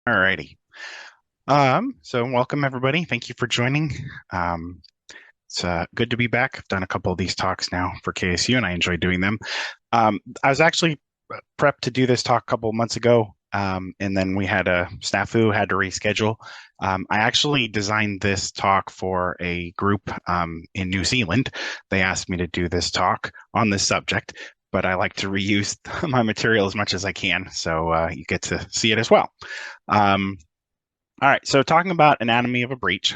Alrighty. So welcome everybody. Thank you for joining. Um, it's good to be back. I've done a couple of these talks now for KSU, and I enjoy doing them. I was actually prepped to do this talk a couple of months ago, and then we had a snafu, had to reschedule. I actually designed this talk for a group in New Zealand. They asked me to do this talk on this subject, but I like to reuse my material as much as I can, so you get to see it as well. Um, all right, so talking about anatomy of a breach,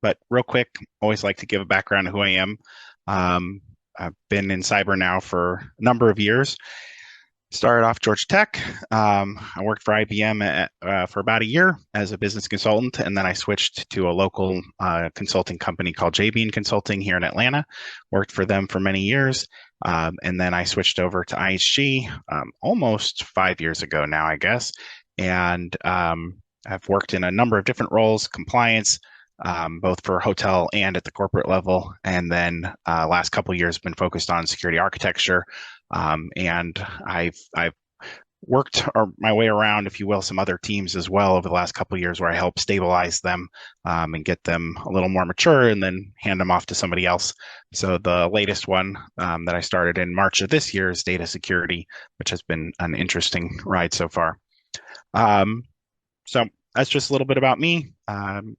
but real quick, always like to give a background of who I am. Um, I've been in cyber now for a number of years. Started off Georgia Tech. I worked for IBM for about a year as a business consultant, and then I switched to a local consulting company called JBean Consulting here in Atlanta. Worked for them for many years, and then I switched over to IHG almost 5 years ago now, I guess, and I've worked in a number of different roles, compliance, both for hotel and at the corporate level. And then last couple of years been focused on security architecture. And I've worked my way around, if you will, some other teams as well over the last couple of years where I help stabilize them and get them a little more mature and then hand them off to somebody else. So the latest one that I started in March of this year is data security, which has been an interesting ride so far. Um, so that's just a little bit about me. And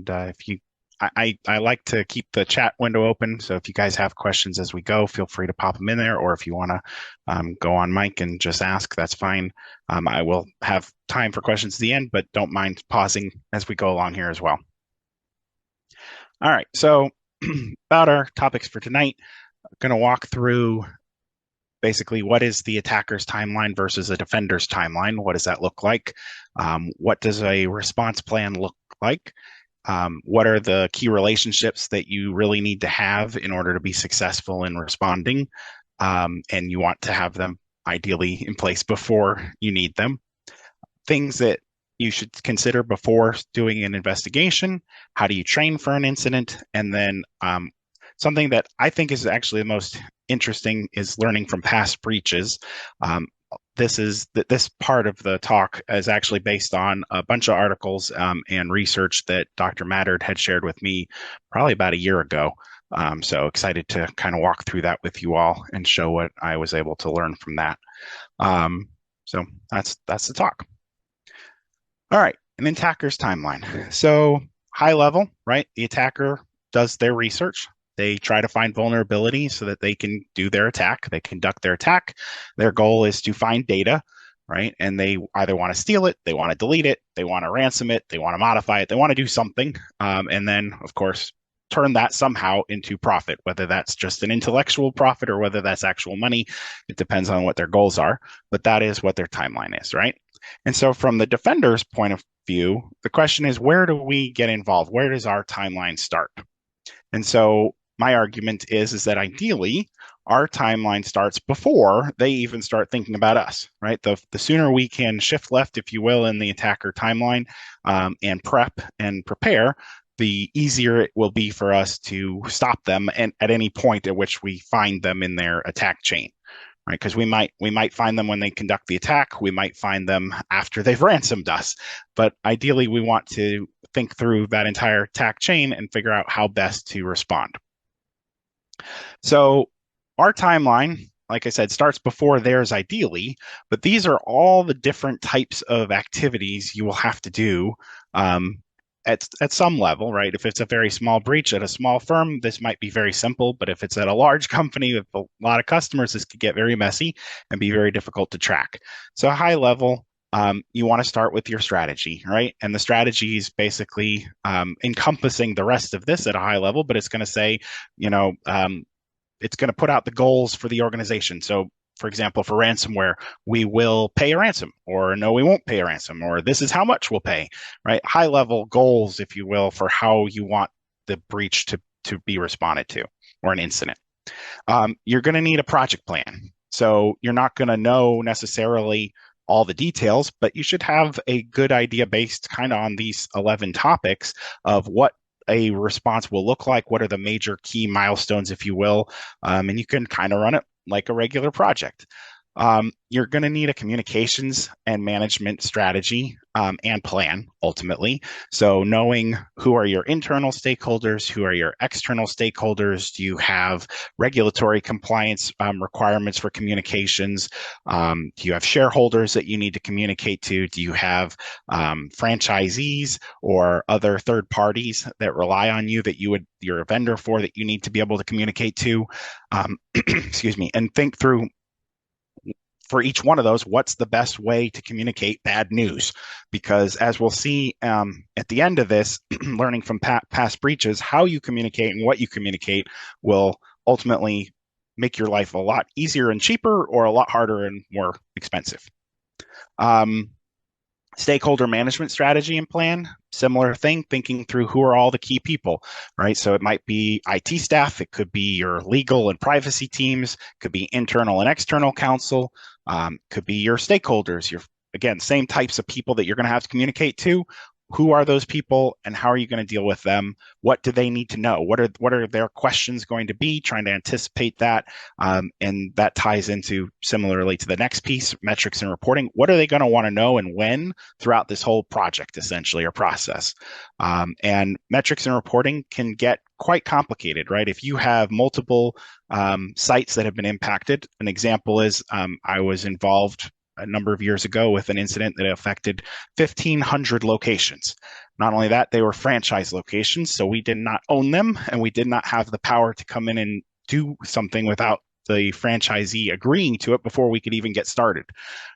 if you, I like to keep the chat window open. So if you guys have questions as we go, feel free to pop them in there. Or if you want to go on mic and just ask, that's fine. I will have time for questions at the end, but don't mind pausing as we go along here as well. All right. So about our topics for tonight, I'm going to walk through basically what is the attacker's timeline versus a defender's timeline. What does that look like? What does a response plan look like? What are the key relationships that you really need to have in order to be successful in responding? And you want to have them ideally in place before you need them. Things that you should consider before doing an investigation. How do you train for an incident? And then something that I think is actually the most interesting is learning from past breaches. This part of the talk is actually based on a bunch of articles and research that Dr. Mattard had shared with me probably about a year ago. So excited to kind of walk through that with you all and show what I was able to learn from that. So that's the talk. All right, an attacker's timeline. So high level, right? The attacker does their research. They try to find vulnerabilities so that they can do their attack. They conduct their attack. Their goal is to find data, right? And they either want to steal it, they want to delete it, they want to ransom it, they want to modify it, they want to do something. And then, of course, turn that somehow into profit, whether that's just an intellectual profit or whether that's actual money. It depends on what their goals are, but that is what their timeline is, right? And so from the defender's point of view, the question is, where do we get involved? Where does our timeline start? And so my argument is that ideally our timeline starts before they even start thinking about us, right? The sooner we can shift left, if you will, in the attacker timeline and prep and prepare, the easier it will be for us to stop them and at any point at which we find them in their attack chain, right? Because we might find them when they conduct the attack. We might find them after they've ransomed us. But ideally, we want to think through that entire attack chain and figure out how best to respond. So our timeline, like I said, starts before theirs ideally, but these are all the different types of activities you will have to do at some level, right? If it's a very small breach at a small firm, this might be very simple, but if it's at a large company with a lot of customers, this could get very messy and be very difficult to track. So high level, you want to start with your strategy, right? And the strategy is basically encompassing the rest of this at a high level, but it's going to say, it's going to put out the goals for the organization. So, for example, for ransomware, we will pay a ransom, or no, we won't pay a ransom, or this is how much we'll pay, right? High level goals, if you will, for how you want the breach to be responded to, or an incident. You're going to need a project plan. So you're not going to know necessarily all the details, but you should have a good idea based kind of on these 11 topics of what a response will look like, what are the major key milestones, if you will, and you can kind of run it like a regular project. You're going to need a communications and management strategy and plan ultimately. So knowing who are your internal stakeholders, who are your external stakeholders, do you have regulatory compliance requirements for communications? Do you have shareholders that you need to communicate to? Do you have franchisees or other third parties that rely on you that you're a vendor for that you need to be able to communicate to? Excuse me, and think through for each one of those, what's the best way to communicate bad news? Because as we'll see at the end of this, learning from past breaches, how you communicate and what you communicate will ultimately make your life a lot easier and cheaper or a lot harder and more expensive. Stakeholder management strategy and plan, similar thing, thinking through who are all the key people, right? So it might be IT staff, it could be your legal and privacy teams, could be internal and external counsel, could be your stakeholders, again, same types of people that you're going to have to communicate to. Who are those people and how are you going to deal with them? What do they need to know? What are their questions going to be? Trying to anticipate that. And that ties into similarly to the next piece, metrics and reporting. What are they going to want to know and when throughout this whole project, essentially, or process? And metrics and reporting can get quite complicated, right? If you have multiple sites that have been impacted, an example is I was involved a number of years ago with an incident that affected 1,500 locations. Not only that, they were franchise locations, so we did not own them and we did not have the power to come in and do something without the franchisee agreeing to it before we could even get started,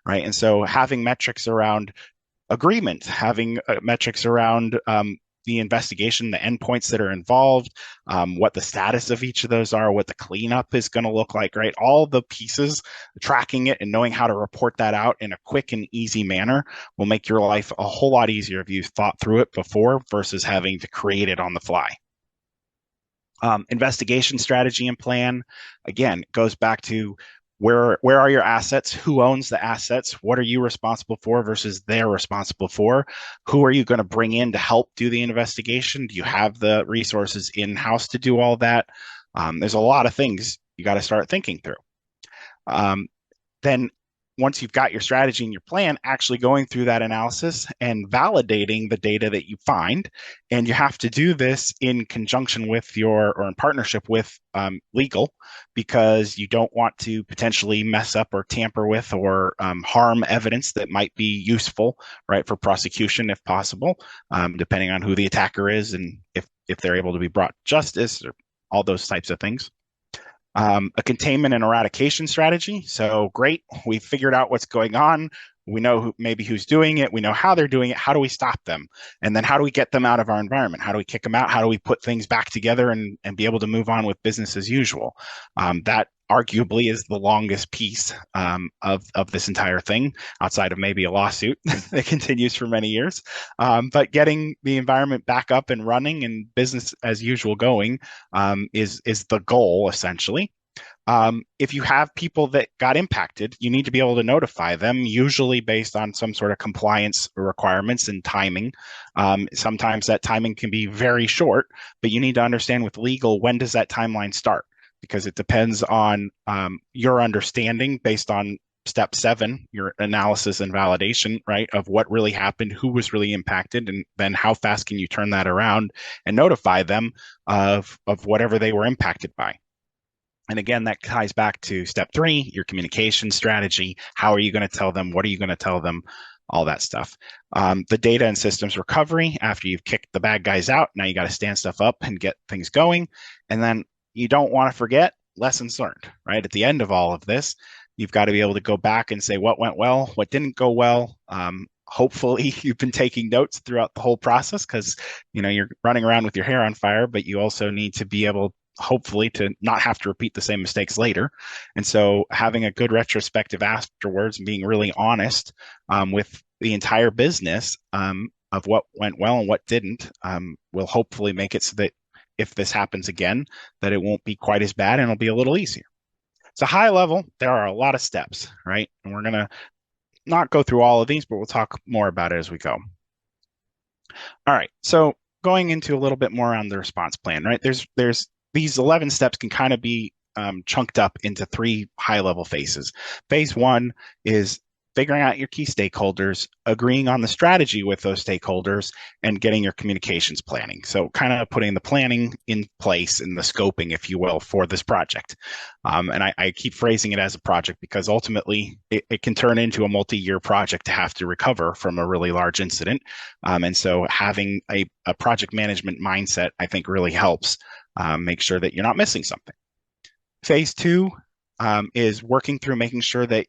right? And so having metrics around agreement, having metrics around the investigation, the endpoints that are involved, what the status of each of those are, what the cleanup is going to look like, right? All the pieces, tracking it and knowing how to report that out in a quick and easy manner will make your life a whole lot easier if you've thought through it before versus having to create it on the fly. Investigation strategy and plan, again, goes back to where are your assets? Who owns the assets? What are you responsible for versus they're responsible for? Who are you going to bring in to help do the investigation? Do you have the resources in-house to do all that? There's a lot of things you got to start thinking through. Then once you've got your strategy and your plan, actually going through that analysis and validating the data that you find. And you have to do this in conjunction with or in partnership with legal, because you don't want to potentially mess up or tamper with or harm evidence that might be useful, right, for prosecution if possible, depending on who the attacker is and if they're able to be brought to justice or all those types of things. A containment and eradication strategy. So great, we figured out what's going on. We know maybe who's doing it. We know how they're doing it. How do we stop them? And then how do we get them out of our environment? How do we kick them out? How do we put things back together and be able to move on with business as usual? That arguably is the longest piece of this entire thing, outside of maybe a lawsuit that continues for many years. But getting the environment back up and running and business as usual going is the goal, essentially. If you have people that got impacted, you need to be able to notify them, usually based on some sort of compliance requirements and timing. Sometimes that timing can be very short, but you need to understand with legal, when does that timeline start? Because it depends on your understanding based on step 7, your analysis and validation, right, of what really happened, who was really impacted, and then how fast can you turn that around and notify them of whatever they were impacted by. And again, that ties back to step 3, your communication strategy. How are you going to tell them? What are you going to tell them? All that stuff. The data and systems recovery, after you've kicked the bad guys out, now you got to stand stuff up and get things going. And then you don't want to forget lessons learned, right? At the end of all of this, you've got to be able to go back and say what went well, what didn't go well. Hopefully you've been taking notes throughout the whole process, because you're running around with your hair on fire, but you also need to be able, hopefully, to not have to repeat the same mistakes later. And so having a good retrospective afterwards and being really honest with the entire business of what went well and what didn't will hopefully make it so that if this happens again, that it won't be quite as bad and it'll be a little easier. So high level, there are a lot of steps, right? And we're going to not go through all of these, but we'll talk more about it as we go. All right. So going into a little bit more on the response plan, right? There's these 11 steps can kind of be chunked up into three high-level phases. Phase one is figuring out your key stakeholders, agreeing on the strategy with those stakeholders, and getting your communications planning. So kind of putting the planning in place and the scoping, if you will, for this project. And I keep phrasing it as a project because ultimately it can turn into a multi-year project to have to recover from a really large incident. And so having a project management mindset, I think, really helps make sure that you're not missing something. Phase two is working through making sure that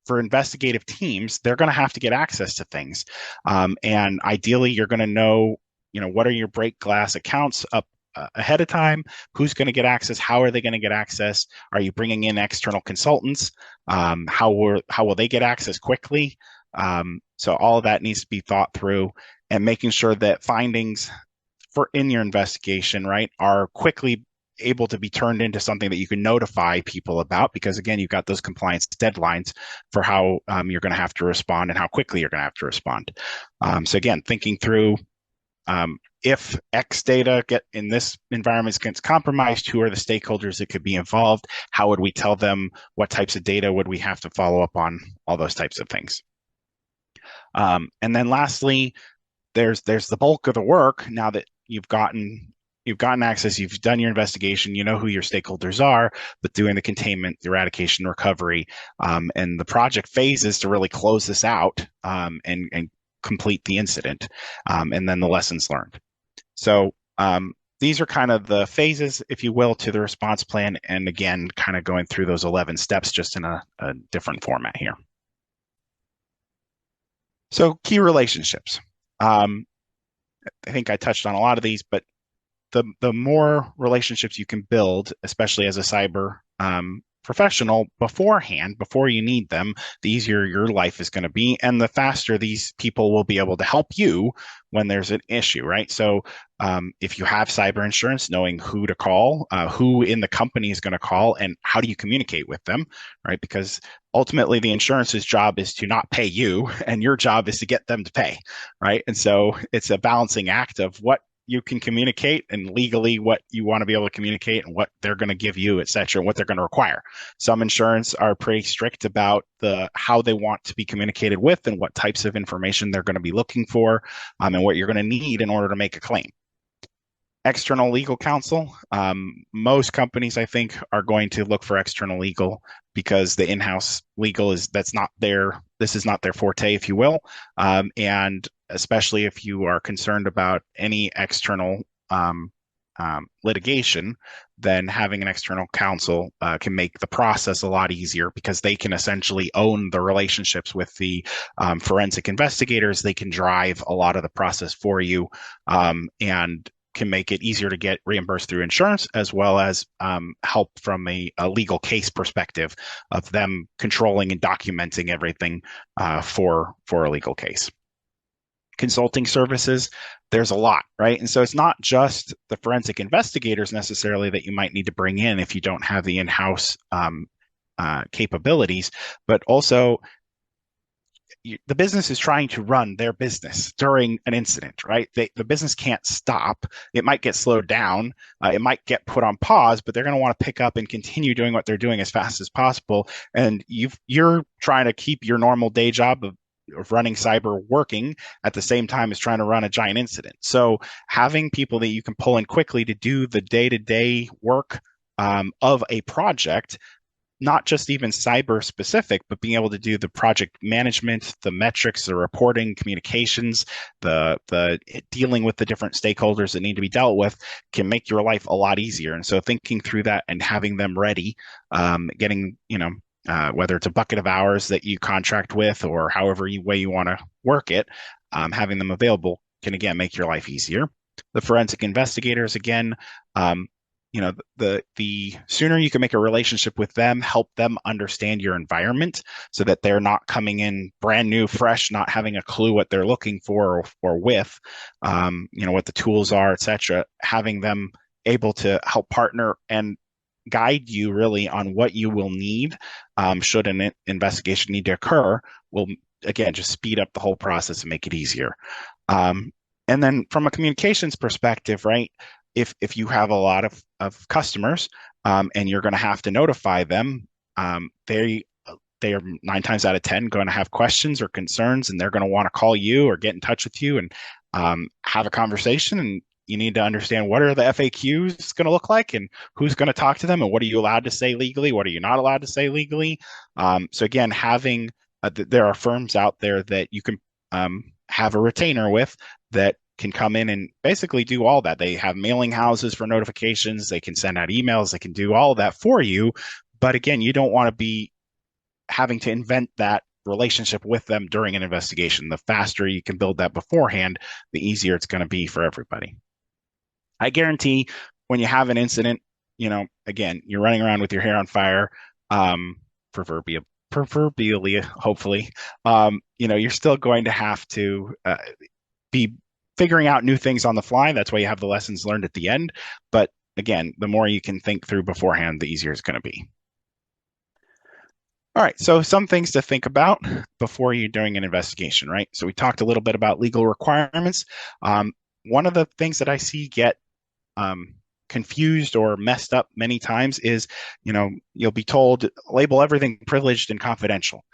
for investigative teams, they're going to have to get access to things. And ideally, you're going to know, what are your break glass accounts up ahead of time? Who's going to get access? How are they going to get access? Are you bringing in external consultants? How will they get access quickly? So all of that needs to be thought through, and making sure that findings in your investigation, right, are quickly able to be turned into something that you can notify people about, because again, you've got those compliance deadlines for how you're going to have to respond and how quickly you're going to have to respond. So again, thinking through if X data in this environment gets compromised, who are the stakeholders that could be involved? How would we tell them? What types of data would we have to follow up on? All those types of things. And then lastly, there's the bulk of the work. Now that you've gotten access, you've done your investigation, you know who your stakeholders are, but doing the containment, the eradication, recovery, and the project phases to really close this out and complete the incident, and then the lessons learned. So these are kind of the phases, if you will, to the response plan. And again, kind of going through those 11 steps just in a different format here. So key relationships. I think I touched on a lot of these, but the more relationships you can build, especially as a cyber professional beforehand, before you need them, the easier your life is going to be, and the faster these people will be able to help you when there's an issue, right? So if you have cyber insurance, knowing who to call, who in the company is going to call, and how do you communicate with them, right? Because ultimately the insurance's job is to not pay you, and your job is to get them to pay, right? And so it's a balancing act of what you can communicate and legally what you want to be able to communicate and what they're going to give you, et cetera, and what they're going to require. Some insurance are pretty strict about how they want to be communicated with and what types of information they're going to be looking for, and what you're going to need in order to make a claim. External legal counsel. Most companies, I think, are going to look for external legal because the in-house legal this is not their forte, if you will. And especially if you are concerned about any external litigation, then having an external counsel can make the process a lot easier, because they can essentially own the relationships with the forensic investigators. They can drive a lot of the process for you, and can make it easier to get reimbursed through insurance, as well as help from a legal case perspective of them controlling and documenting everything for a legal case. Consulting services, there's a lot, right? And so it's not just the forensic investigators necessarily that you might need to bring in if you don't have the in-house capabilities, but also the business is trying to run their business during an incident, right? The business can't stop. It might get slowed down. It might get put on pause, but they're going to want to pick up and continue doing what they're doing as fast as possible. And you're trying to keep your normal day job of running cyber working at the same time as trying to run a giant incident. So having people that you can pull in quickly to do the day-to-day work of a project, not just even cyber specific, but being able to do the project management, the metrics, the reporting, communications, the dealing with the different stakeholders that need to be dealt with, can make your life a lot easier. And so thinking through that and having them ready, getting, whether it's a bucket of hours that you contract with or however way you want to work it, having them available can, again, make your life easier. The forensic investigators, again, the sooner you can make a relationship with them, help them understand your environment so that they're not coming in brand new, fresh, not having a clue what they're looking for or with, what the tools are, et cetera, having them able to help partner and guide you really on what you will need should an investigation need to occur, will, again, just speed up the whole process and make it easier. And then from a communications perspective, right, if you have a lot of customers, and you're going to have to notify them, they are 9 times out of 10 going to have questions or concerns, and they're going to want to call you or get in touch with you and have a conversation. And you need to understand what are the FAQs going to look like, and who's going to talk to them, and what are you allowed to say legally, what are you not allowed to say legally. So again, having there are firms out there that you can have a retainer with that can come in and basically do all that. They have mailing houses for notifications. They can send out emails. They can do all of that for you. But again, you don't want to be having to invent that relationship with them during an investigation. The faster you can build that beforehand, the easier it's going to be for everybody. I guarantee when you have an incident, again, you're running around with your hair on fire, proverbially, hopefully, you're still going to have to be figuring out new things on the fly. That's why you have the lessons learned at the end. But again, the more you can think through beforehand, the easier it's going to be. All right, so some things to think about before you're doing an investigation, right? So we talked a little bit about legal requirements. One of the things that I see get confused or messed up many times is, you'll be told label everything privileged and confidential,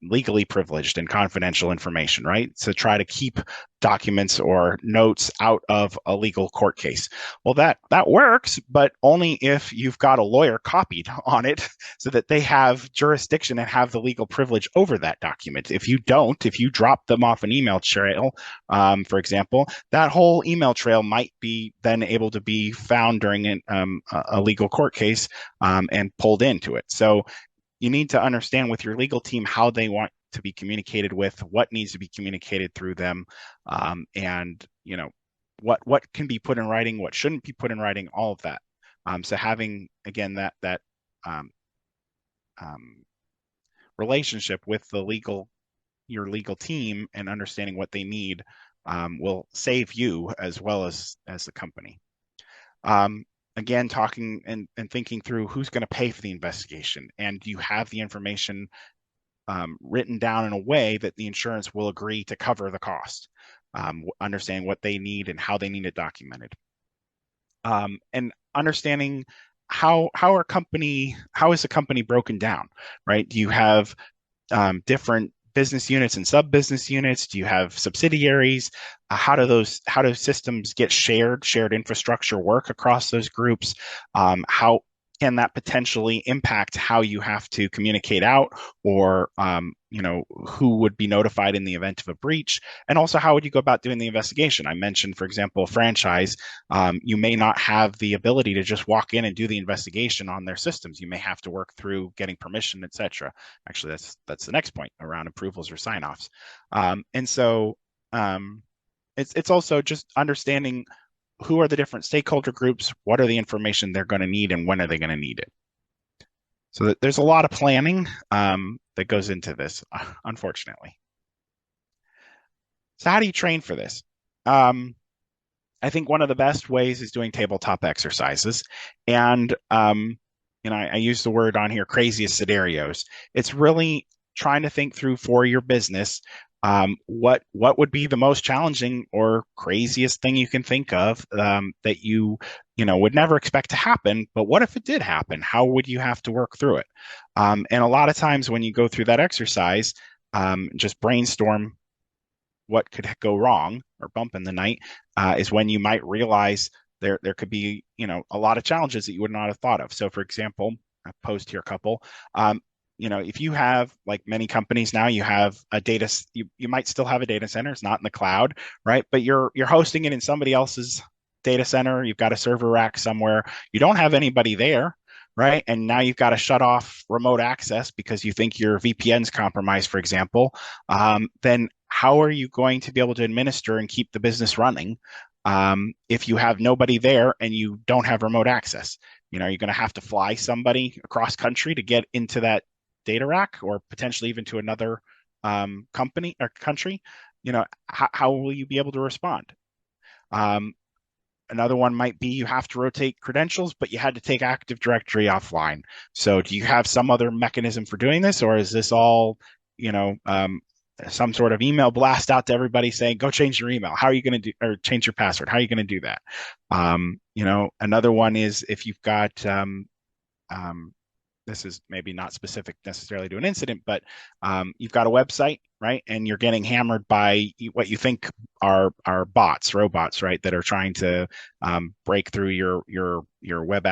legally privileged and confidential information, right? So try to keep documents or notes out of a legal court case. Well, that works, but only if you've got a lawyer copied on it so that they have jurisdiction and have the legal privilege over that document. If you don't, if you drop them off an email trail, for example, that whole email trail might be then able to be found during a legal court case and pulled into it. So you need to understand with your legal team how they want to be communicated with, what needs to be communicated through them, and what can be put in writing, what shouldn't be put in writing, all of that. So having again that relationship with your legal team and understanding what they need will save you as well as the company. Again, talking and thinking through who's going to pay for the investigation, and you have the information written down in a way that the insurance will agree to cover the cost. Understanding what they need and how they need it documented, and understanding how is a company broken down, right? Do you have different business units and sub business units? Do you have subsidiaries? How do systems get shared infrastructure work across those groups? How can that potentially impact how you have to communicate out, or who would be notified in the event of a breach? And also, how would you go about doing the investigation? I mentioned, for example, a franchise. You may not have the ability to just walk in and do the investigation on their systems. You may have to work through getting permission, etc. Actually, that's the next point around approvals or sign-offs. And so it's also just understanding who are the different stakeholder groups, what are the information they're going to need, and when are they going to need it. So there's a lot of planning that goes into this, unfortunately. So how do you train for this? I think one of the best ways is doing tabletop exercises. And I use the word on here, craziest scenarios. It's really trying to think through for your business, what would be the most challenging or craziest thing you can think of that you would never expect to happen, but what if it did happen? How would you have to work through it? And a lot of times when you go through that exercise, just brainstorm what could go wrong or bump in the night, is when you might realize there could be a lot of challenges that you would not have thought of. So for example, I've posed here a couple. If you have, like many companies now, you have a you might still have a data center. It's not in the cloud, right? But you're hosting it in somebody else's data center. You've got a server rack somewhere. You don't have anybody there, right? And now you've got to shut off remote access because you think your VPN's compromised, for example. Then how are you going to be able to administer and keep the business running if you have nobody there and you don't have remote access? You're going to have to fly somebody across country to get into that data rack, or potentially even to another company or country. How will you be able to respond? Another one might be you have to rotate credentials, but you had to take Active Directory offline. So do you have some other mechanism for doing this, or is this all some sort of email blast out to everybody saying, go change your email. How are you going to do, or change your password? How are you going to do that? Another one is if you've got, um, this is maybe not specific necessarily to an incident, but you've got a website, right? And you're getting hammered by what you think are bots, robots, right? That are trying to break through your web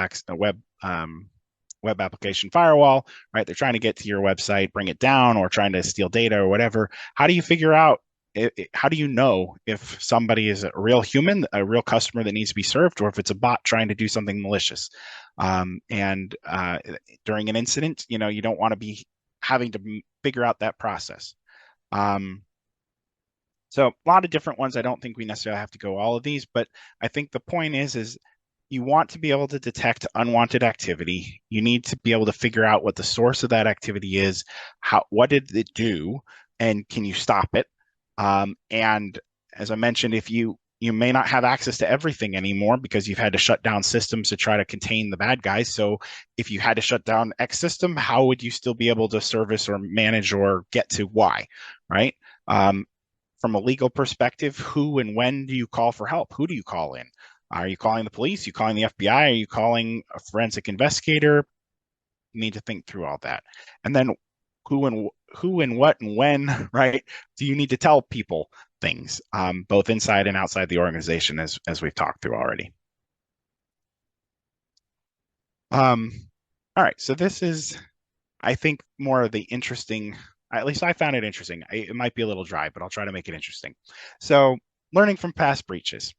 application firewall, right? They're trying to get to your website, bring it down, or trying to steal data or whatever. How do you figure out? How do you know if somebody is a real human, a real customer that needs to be served, or if it's a bot trying to do something malicious? And during an incident, you don't want to be having to figure out that process. So a lot of different ones. I don't think we necessarily have to go all of these, but I think the point is you want to be able to detect unwanted activity. You need to be able to figure out what the source of that activity is, what did it do, and can you stop it? And as I mentioned, if you may not have access to everything anymore because you've had to shut down systems to try to contain the bad guys. So if you had to shut down X system, how would you still be able to service or manage or get to Y, right? From a legal perspective, who and when do you call for help? Who do you call in? Are you calling the police? Are you calling the FBI? Are you calling a forensic investigator? You need to think through all that. And then who and what and when, right? Do you need to tell people things, both inside and outside the organization, as we've talked through already. All right, so this is, I think, more of the interesting, at least I found it interesting. It might be a little dry, but I'll try to make it interesting. So learning from past breaches.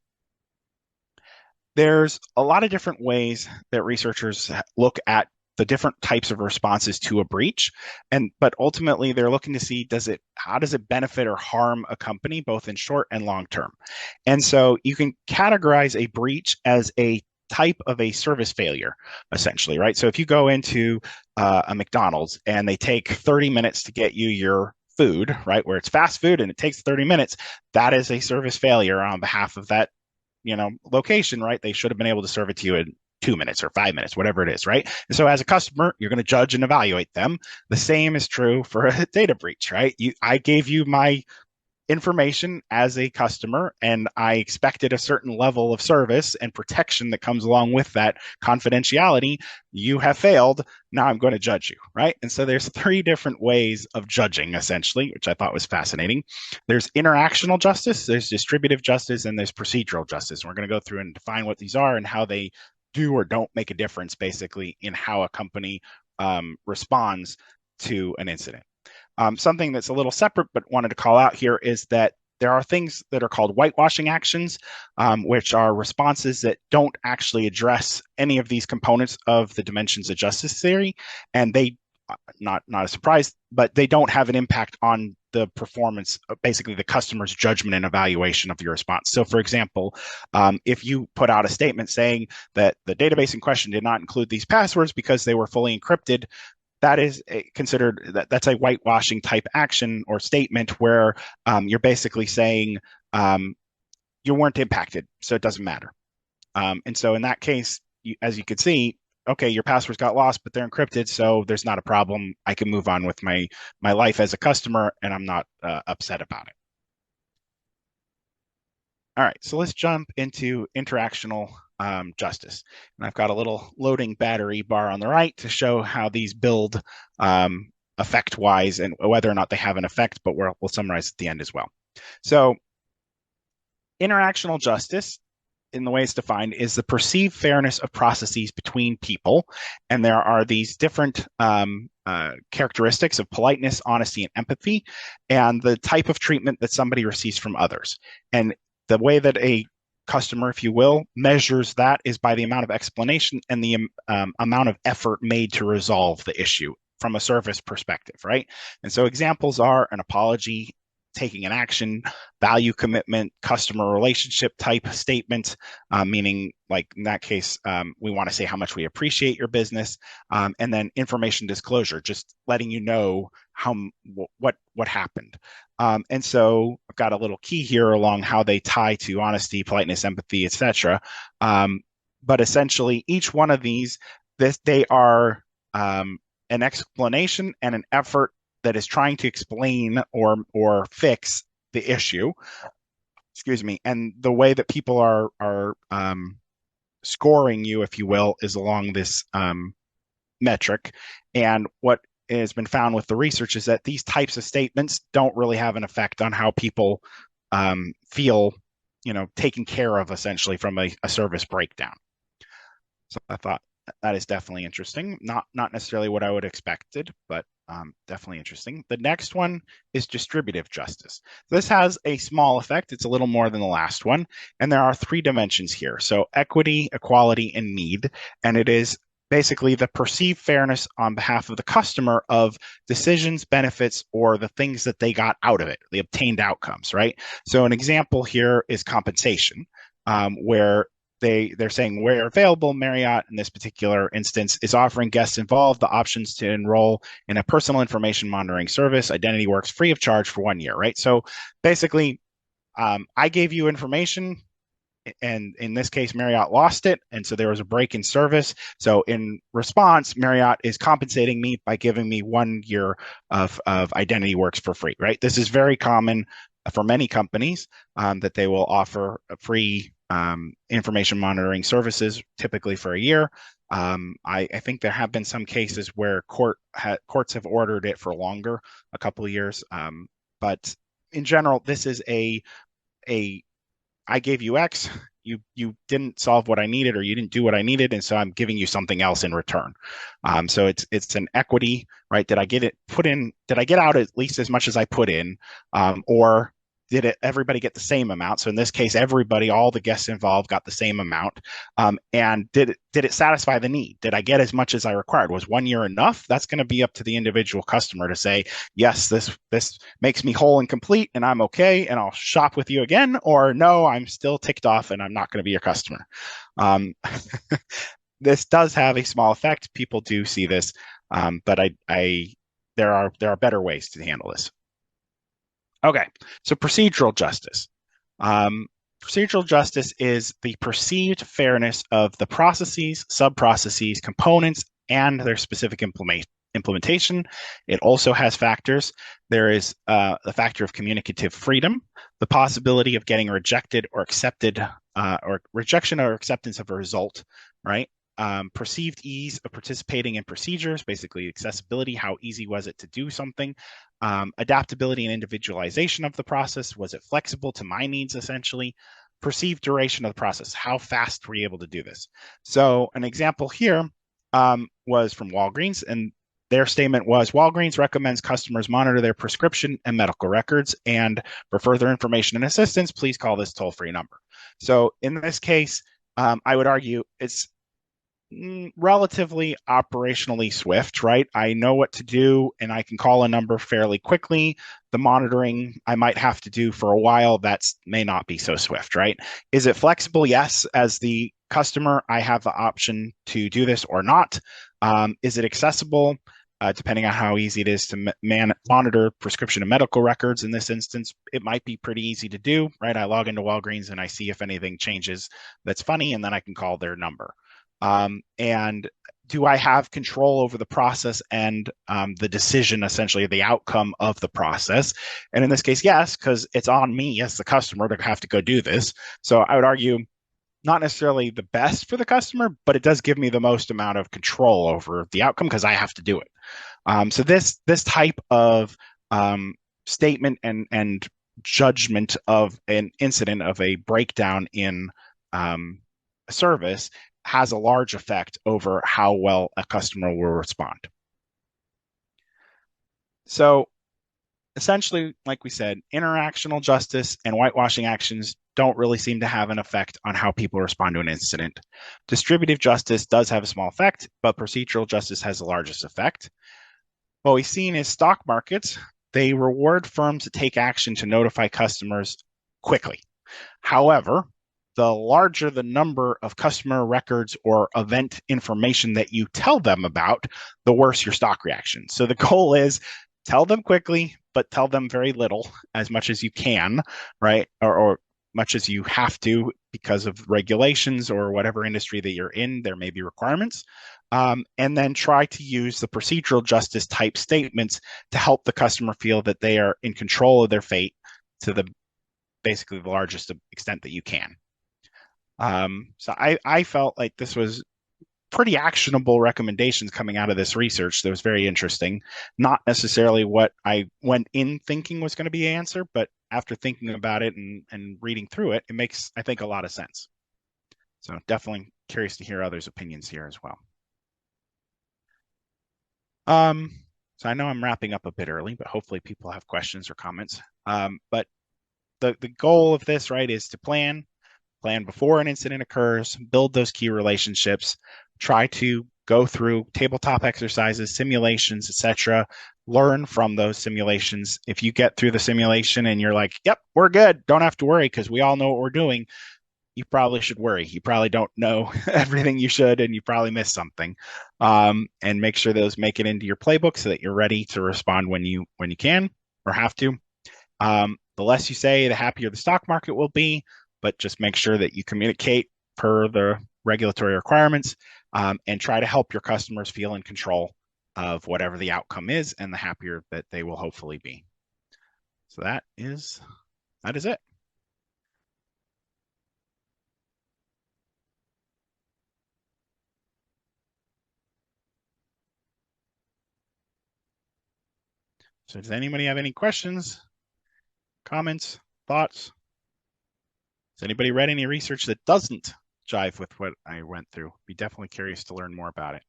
There's a lot of different ways that researchers look at the different types of responses to a breach, but ultimately they're looking to see how does it benefit or harm a company both in short and long term. And so you can categorize a breach as a type of a service failure, essentially, right? So if you go into a McDonald's and they take 30 minutes to get you your food, right, where it's fast food and it takes 30 minutes, that is a service failure on behalf of that location, right? They should have been able to serve it to you in 2 minutes or 5 minutes, whatever it is, right? And so as a customer, you're going to judge and evaluate them. The same is true for a data breach, right? I gave you my information as a customer, and I expected a certain level of service and protection that comes along with that confidentiality. You have failed. Now I'm going to judge you, right? And so there's 3 different ways of judging, essentially, which I thought was fascinating. There's interactional justice, there's distributive justice, and there's procedural justice. And we're going to go through and define what these are and how they do or don't make a difference, basically, in how a company responds to an incident. Something that's a little separate but wanted to call out here is that there are things that are called whitewashing actions, which are responses that don't actually address any of these components of the dimensions of justice theory, and they, not a surprise, but they don't have an impact on the performance, basically the customer's judgment and evaluation of your response. So for example, if you put out a statement saying that the database in question did not include these passwords because they were fully encrypted, that is considered, that's a whitewashing type action or statement where you're basically saying you weren't impacted, so it doesn't matter. And so in that case, as you could see, okay, your passwords got lost, but they're encrypted, so there's not a problem. I can move on with my life as a customer, and I'm not upset about it. All right, so let's jump into interactional justice. And I've got a little loading battery bar on the right to show how these build effect-wise and whether or not they have an effect, but we'll summarize at the end as well. So interactional justice, in the way it's defined, is the perceived fairness of processes between people. And there are these different characteristics of politeness, honesty, and empathy, and the type of treatment that somebody receives from others. And the way that a customer, if you will, measures that is by the amount of explanation and the amount of effort made to resolve the issue from a service perspective, right? And so examples are an apology, taking an action, value commitment, customer relationship type statement, meaning like in that case, we want to say how much we appreciate your business, and then information disclosure, just letting you know what happened. And so I've got a little key here along how they tie to honesty, politeness, empathy, etc. But essentially, each one of these, they are an explanation and an effort that is trying to explain or fix the issue. Excuse me. And the way that people are scoring you, if you will, is along this metric. And what has been found with the research is that these types of statements don't really have an effect on how people feel, taken care of essentially from a service breakdown. So I thought that is definitely interesting. Not necessarily what I would have expected, but definitely interesting. The next one is distributive justice. This has a small effect. It's a little more than the last one. And there are 3 dimensions here. So equity, equality, and need. And it is basically the perceived fairness on behalf of the customer of decisions, benefits, or the things that they got out of it, the obtained outcomes, right? So an example here is compensation, where they're saying where available, Marriott in this particular instance is offering guests involved the options to enroll in a personal information monitoring service, Identity Works, free of charge for 1 year, right? So basically, I gave you information, and in this case, Marriott lost it, and so there was a break in service. So in response, Marriott is compensating me by giving me 1 year of Identity Works for free, right? This is very common for many companies, that they will offer a free information monitoring services, typically for a year. I think there have been some cases where courts have ordered it for longer, a couple of years. But in general, this is a I gave you X, you didn't solve what I needed, or you didn't do what I needed, and so I'm giving you something else in return. So it's an equity, right? Did I get it put in? Did I get out at least as much as I put in, or did everybody get the same amount? So in this case, everybody, all the guests involved, got the same amount. And did it satisfy the need? Did I get as much as I required? Was 1 year enough? That's going to be up to the individual customer to say, yes, this makes me whole and complete, and I'm okay, and I'll shop with you again. Or no, I'm still ticked off, and I'm not going to be your customer. This does have a small effect. People do see this, but there are better ways to handle this. Okay, so procedural justice. Procedural justice is the perceived fairness of the processes, sub-processes, components, and their specific implementation. It also has factors. There is the factor of communicative freedom, the possibility of getting rejected or accepted, or rejection or acceptance of a result, right? Perceived ease of participating in procedures, basically accessibility, how easy was it to do something, adaptability and individualization of the process, was it flexible to my needs essentially, perceived duration of the process, how fast were you able to do this. So an example here was from Walgreens, and their statement was, Walgreens recommends customers monitor their prescription and medical records, and for further information and assistance, please call this toll-free number. So in this case, I would argue it's relatively operationally swift, right? I know what to do, and I can call a number fairly quickly. The monitoring I might have to do for a while, that may not be so swift, right? Is it flexible? Yes. As the customer, I have the option to do this or not. Is it accessible? Depending on how easy it is to monitor prescription and medical records in this instance, it might be pretty easy to do, right? I log into Walgreens and I see if anything changes that's funny, and then I can call their number. And do I have control over the process and the decision, essentially, the outcome of the process? And in this case, yes, because it's on me as the customer to have to go do this. So I would argue not necessarily the best for the customer, but it does give me the most amount of control over the outcome because I have to do it. So this type of statement and judgment of an incident, of a breakdown in a service, has a large effect over how well a customer will respond. So essentially, like we said, interactional justice and whitewashing actions don't really seem to have an effect on how people respond to an incident. Distributive justice does have a small effect, but procedural justice has the largest effect. What we've seen is stock markets, they reward firms that take action to notify customers quickly. However, the larger the number of customer records or event information that you tell them about, the worse your stock reaction. So the goal is tell them quickly, but tell them very little, as much as you can, right? Or much as you have to because of regulations or whatever industry that you're in. There may be requirements. And then try to use the procedural justice type statements to help the customer feel that they are in control of their fate to the basically the largest extent that you can. So I felt like this was pretty actionable recommendations coming out of this research that was very interesting. Not necessarily what I went in thinking was going to be the answer, but after thinking about it and reading through it, it makes, I think, a lot of sense. So definitely curious to hear others' opinions here as well. Um, so I know I'm wrapping up a bit early, but hopefully people have questions or comments. But the goal of this, right, is to plan before an incident occurs, build those key relationships, try to go through tabletop exercises, simulations, etc. Learn from those simulations. If you get through the simulation and you're like, yep, we're good, don't have to worry because we all know what we're doing, you probably should worry. You probably don't know everything you should, and you probably missed something. And make sure those make it into your playbook so that you're ready to respond when you can or have to. The less you say, the happier the stock market will be, but just make sure that you communicate per the regulatory requirements, and try to help your customers feel in control of whatever the outcome is, and the happier that they will hopefully be. So that is it. So does anybody have any questions, comments, thoughts? Has anybody read any research that doesn't jive with what I went through? Be definitely curious to learn more about it.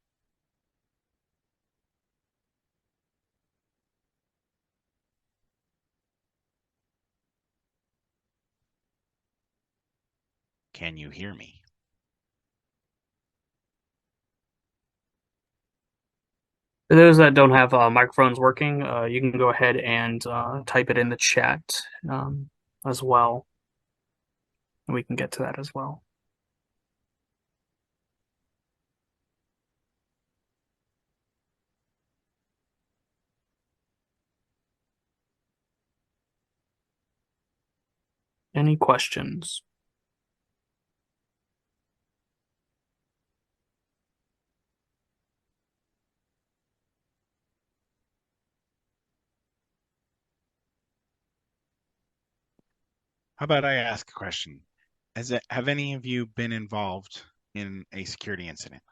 Can you hear me? For those that don't have microphones working, you can go ahead and type it in the chat as well. And we can get to that as well. Any questions? How about I ask a question? Have any of you been involved in a security incident?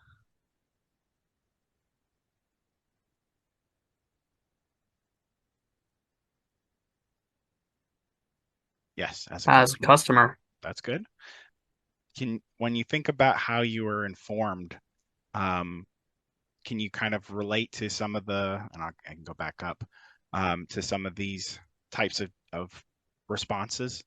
Yes, as a As a customer. customer, That's good. When you think about how you were informed, um, can you kind of relate to some of I can go back up, to some of these types of responses?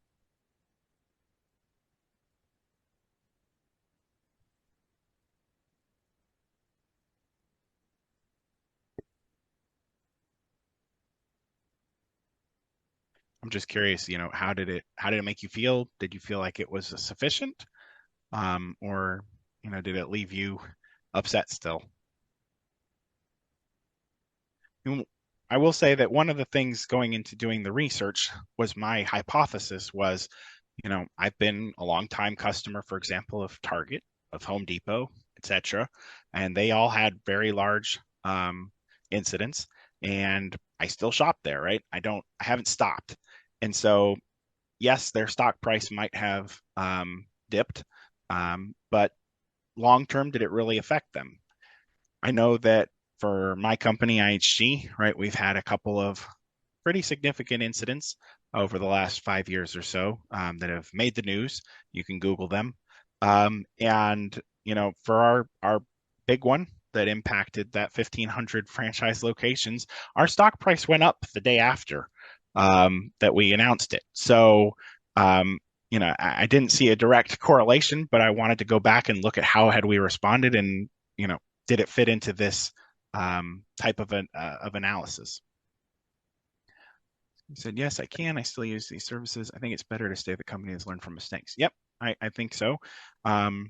I'm just curious, how did it make you feel? Did you feel like it was sufficient? Or, did it leave you upset still? I will say that one of the things going into doing the research was my hypothesis was, I've been a long time customer, for example, of Target, of Home Depot, etc., and they all had very large incidents, and I still shop there, right? I haven't stopped, and so yes, their stock price might have dipped, but long term, did it really affect them? I know that for my company, IHG, right, we've had a couple of pretty significant incidents over the last 5 years or so, that have made the news. You can Google them. And, for our big one that impacted that 1,500 franchise locations, our stock price went up the day after that we announced it. So, I didn't see a direct correlation, but I wanted to go back and look at how had we responded, and did it fit into this type of analysis. He said, yes, I can. I still use these services. I think it's better to stay with the company that's learned from mistakes. Yep, I think so. Um,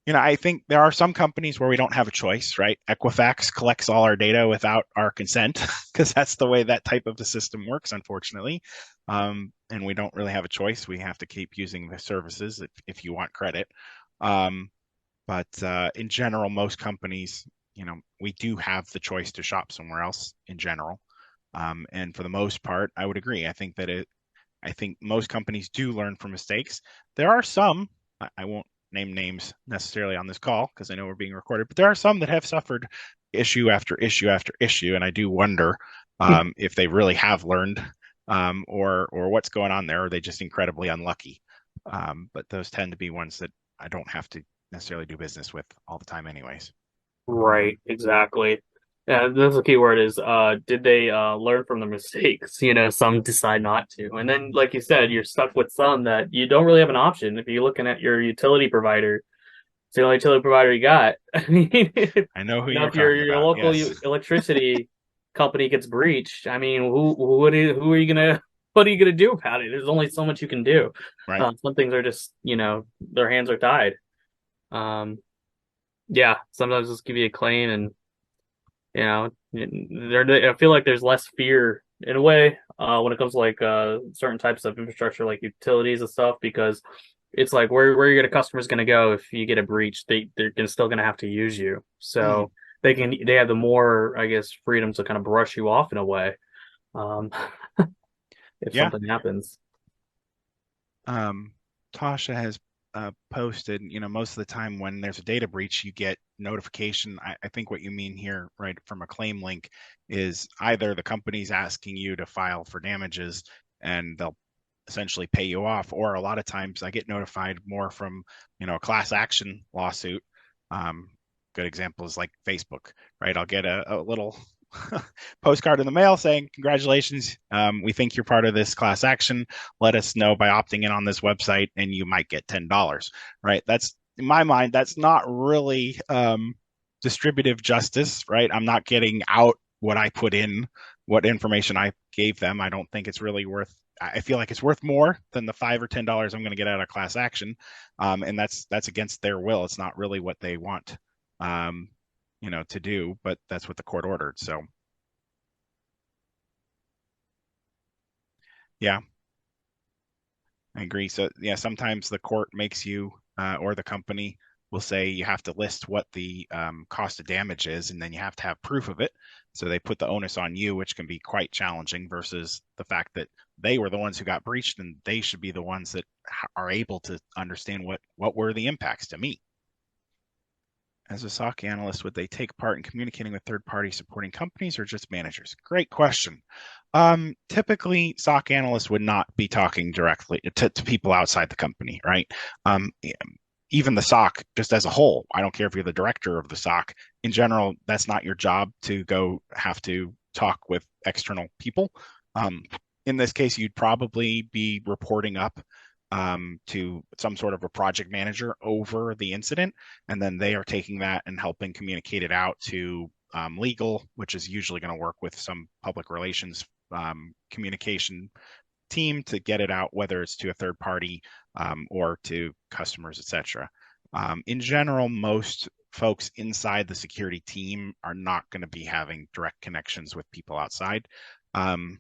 I think there are some companies where we don't have a choice, right? Equifax collects all our data without our consent because that's the way that type of the system works, unfortunately. And we don't really have a choice. We have to keep using the services if you want credit. Um, but in general, most companies, we do have the choice to shop somewhere else in general. And for the most part, I would agree. I think most companies do learn from mistakes. There are some, I won't name names necessarily on this call because I know we're being recorded, but there are some that have suffered issue after issue after issue, and I do wonder if they really have learned, or what's going on there. Or are they just incredibly unlucky? But those tend to be ones that I don't have to necessarily do business with all the time, anyways. Right, exactly. Yeah, that's the key word is did they learn from their mistakes? Some decide not to. And then like you said, you're stuck with some that you don't really have an option. If you're looking at your utility provider, it's the only utility provider you got. I mean, I know who you're if your talking your about. local Yes, electricity company gets breached, I mean, who are you gonna what are you gonna do about it? There's only so much you can do. right. Some things are just, their hands are tied. Um, yeah, sometimes just give you a claim and I feel like there's less fear in a way when it comes to like certain types of infrastructure like utilities and stuff because it's like where your customers going to go if you get a breach still going to have to use you Mhm. so they have the more I guess freedom to kind of brush you off in a way um, if Yeah. something happens. um, Tasha has posted, most of the time when there's a data breach, you get notification. I think what you mean here, right, from a claim link is either the company's asking you to file for damages and they'll essentially pay you off, or a lot of times I get notified more from, a class action lawsuit. Um, Good example is like Facebook, right? I'll get a little postcard in the mail saying, "Congratulations, we think you're part of this class action. Let us know by opting in on this website, and you might get $10." Right? That's in my mind. That's not really distributive justice, right? I'm not getting out what I put in, what information I gave them. I don't think it's really worth. I feel like it's worth more than the $5 or $10 I'm going to get out of class action, and that's against their will. It's not really what they want, um, to do, but that's what the court ordered. So yeah, I agree. So yeah, sometimes the court makes you, or the company will say you have to list what the cost of damage is, and then you have to have proof of it. So they put the onus on you, which can be quite challenging versus the fact that they were the ones who got breached, and they should be the ones that are able to understand what were the impacts to me. As a SOC analyst, would they take part in communicating with third-party supporting companies or just managers? Great question. Typically, SOC analysts would not be talking directly to people outside the company, right? Even the SOC, just as a whole, I don't care if you're the director of the SOC. In general, that's not your job to go have to talk with external people. Um, in this case, you'd probably be reporting up to some sort of a project manager over the incident, and then they are taking that and helping communicate it out to legal, which is usually going to work with some public relations communication team to get it out, whether it's to a third party or to customers, etc. In general, most folks inside the security team are not going to be having direct connections with people outside. Um,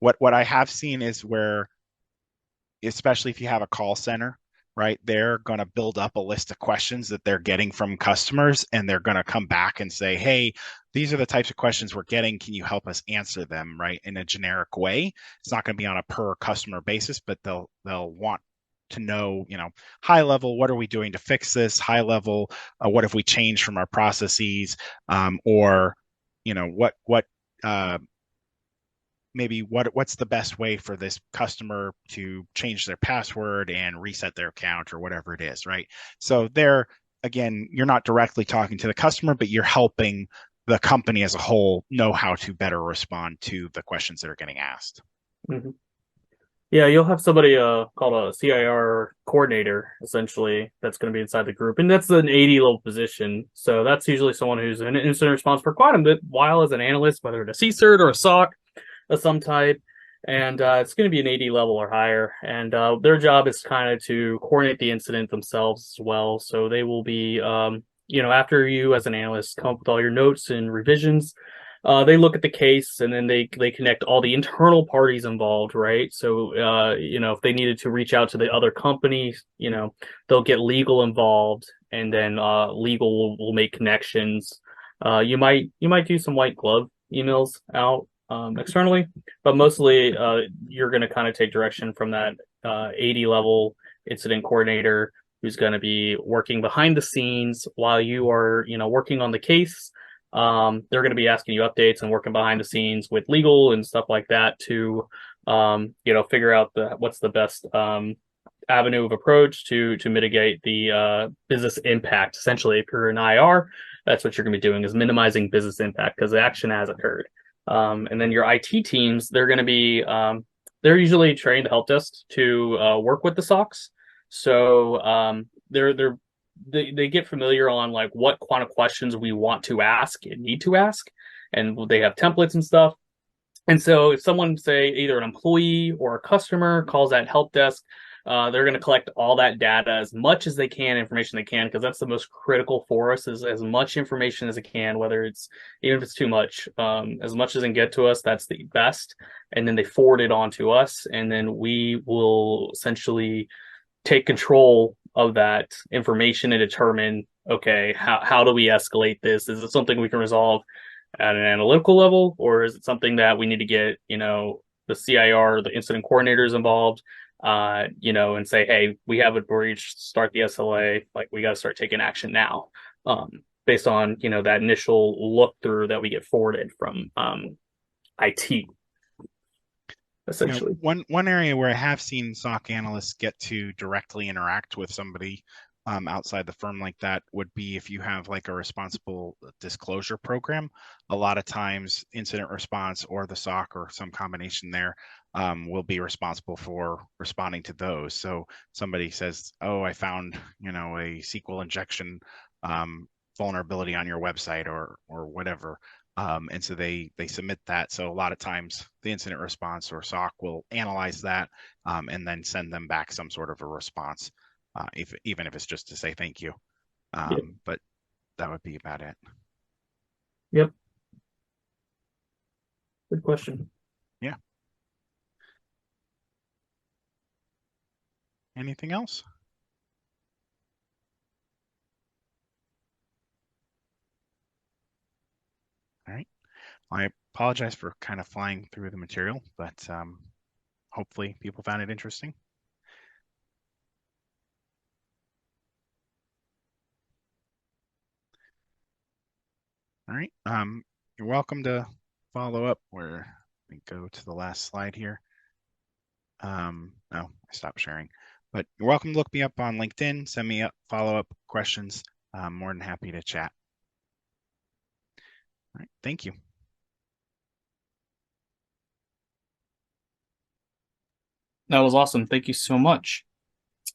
what I have seen is where, especially if you have a call center, right? They're going to build up a list of questions that they're getting from customers, and they're going to come back and say, "Hey, these are the types of questions we're getting. Can you help us answer them?" Right, in a generic way. It's not going to be on a per customer basis, but they'll want to know, high level, what are we doing to fix this? High level, what have we changed from our processes, or what uh, maybe what's the best way for this customer to change their password and reset their account or whatever it is, right? So there, again, you're not directly talking to the customer, but you're helping the company as a whole know how to better respond to the questions that are getting asked. Mhm. Yeah, you'll have somebody called a CIR coordinator essentially that's going to be inside the group, and that's an 80 level position. So that's usually someone who's in incident response for quite a bit while as an analyst, whether it's a CSIRT or a SOC of some type. and it's going to be an AD level or higher. And their job is kind of to coordinate the incident themselves as well. So they will be, after you as an analyst come up with all your notes and revisions, they look at the case and then they connect all the internal parties involved, right? So, if they needed to reach out to the other company, they'll get legal involved, and then legal will make connections. You might do some white glove emails out externally, but mostly you're going to kind of take direction from that 80 level incident coordinator who's going to be working behind the scenes while you are, working on the case. They're going to be asking you updates and working behind the scenes with legal and stuff like that to, figure out what's the best avenue of approach to mitigate the business impact. Essentially, if you're an IR, that's what you're going to be doing is minimizing business impact because the action has occurred. And then your IT teams, they're going to be they're usually trained help desk to work with the SOCs. So they get familiar on like what kind of questions we want to ask and need to ask, and they have templates and stuff. And so if someone, say, either an employee or a customer calls that help desk, they're going to collect all that data, as much as they can, information they can, because that's the most critical for us, is as much information as it can, whether it's, even if it's too much as it can get to us, that's the best. And then they forward it on to us, and then we will essentially take control of that information and determine, okay, how do we escalate this? Is it something we can resolve at an analytical level, or is it something that we need to get, the CIR, the incident coordinators involved, and say, hey, we have a breach, start the SLA, like we got to start taking action now, based on, that initial look through that we get forwarded from IT, essentially. One area where I have seen SOC analysts get to directly interact with somebody outside the firm like that would be if you have like a responsible disclosure program. A lot of times, incident response or the SOC or some combination there will be responsible for responding to those. So somebody says, "Oh, I found a SQL injection vulnerability on your website or whatever." And so they submit that. So a lot of times the incident response or SOC will analyze that and then send them back some sort of a response, even if it's just to say thank you. Yep. But that would be about it. Yep. Good question. Yeah. Anything else? All right. I apologize for kind of flying through the material, but hopefully people found it interesting. All right. You're welcome to follow up where we go to the last slide here. No, I stopped sharing, but you're welcome to look me up on LinkedIn, send me up follow-up questions. I'm more than happy to chat. All right. Thank you. That was awesome. Thank you so much.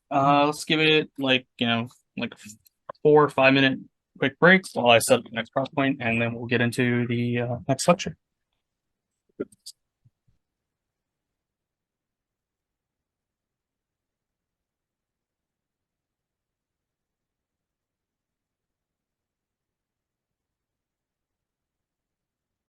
Let's give it like a 4 or 5 minute quick break while I set up the next PowerPoint, and then we'll get into the next lecture.